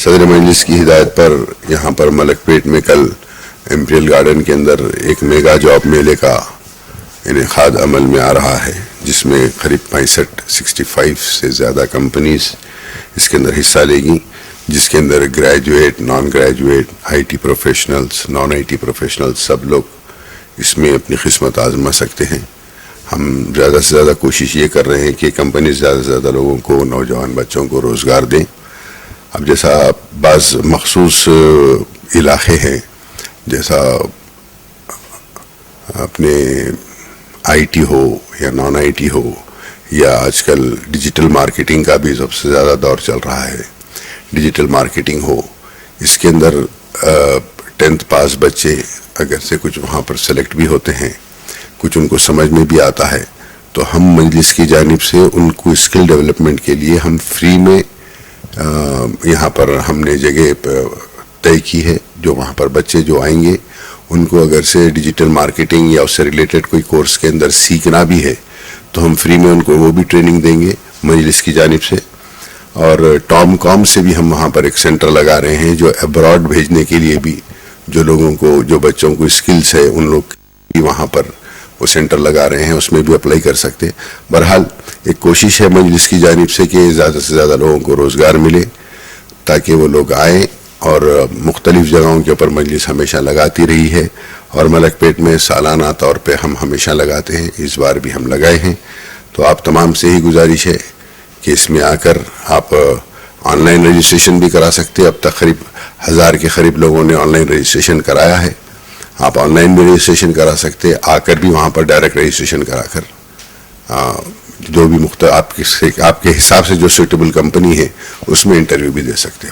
صدر مجلس کی ہدایت پر یہاں پر ملک پیٹ میں کل امپیریل گارڈن کے اندر ایک میگا جاب میلے کا انعقاد عمل میں آ رہا ہے، جس میں قریب 65 سے زیادہ کمپنیز اس کے اندر حصہ لے گی، جس کے اندر graduate, non graduate, I T professionals, non I T professionals سب لوگ اس میں اپنی قسمت آزما سکتے ہیں۔ ہم زیادہ سے زیادہ کوشش یہ کر رہے ہیں کہ کمپنیز زیادہ سے زیادہ لوگوں کو، نوجوان بچوں کو روزگار دیں۔ اب جیسا بعض مخصوص علاقے ہیں، جیسا اپنے آئی ٹی ہو یا نان آئی ٹی ہو، یا آج کل ڈیجیٹل مارکیٹنگ کا بھی سب سے زیادہ دور چل رہا ہے، ڈیجیٹل مارکیٹنگ ہو، اس کے اندر 10th پاس بچے اگر سے کچھ وہاں پر سلیکٹ بھی ہوتے ہیں، کچھ ان کو سمجھ میں بھی آتا ہے، تو ہم مجلس کی جانب سے ان کو اسکل ڈیولپمنٹ کے لیے ہم فری میں یہاں پر ہم نے جگہ طے کی ہے، جو وہاں پر بچے جو آئیں گے ان کو اگر سے ڈیجیٹل مارکیٹنگ یا اس سے ریلیٹڈ کوئی کورس کے اندر سیکھنا بھی ہے تو ہم فری میں ان کو وہ بھی ٹریننگ دیں گے مجلس کی جانب سے۔ اور ٹام کام سے بھی ہم وہاں پر ایک سینٹر لگا رہے ہیں، جو ابراڈ بھیجنے کے لیے بھی جو لوگوں کو، جو بچوں کو اسکلز ہے، ان لوگ بھی وہاں پر وہ سینٹر لگا رہے ہیں، اس میں بھی اپلائی کر سکتے۔ بہرحال ایک کوشش ہے مجلس کی جانب سے کہ زیادہ سے زیادہ لوگوں کو روزگار ملے، تاکہ وہ لوگ آئیں، اور مختلف جگہوں کے اوپر مجلس ہمیشہ لگاتی رہی ہے، اور ملک پیٹ میں سالانہ طور پہ ہم ہمیشہ لگاتے ہیں، اس بار بھی ہم لگائے ہیں۔ تو آپ تمام سے ہی گزارش ہے کہ اس میں آ کر آپ آن لائن رجسٹریشن بھی کرا سکتے۔ اب تک قریب 1000 کے قریب لوگوں نے آن لائن رجسٹریشن کرایا ہے، آپ آن لائن بھی رجسٹریشن کرا سکتے، آ کر بھی وہاں پر ڈائریکٹ رجسٹریشن کرا کر جو بھی آپ کے حساب سے جو سوٹیبل کمپنی ہے اس میں انٹرویو بھی دے سکتے ہیں۔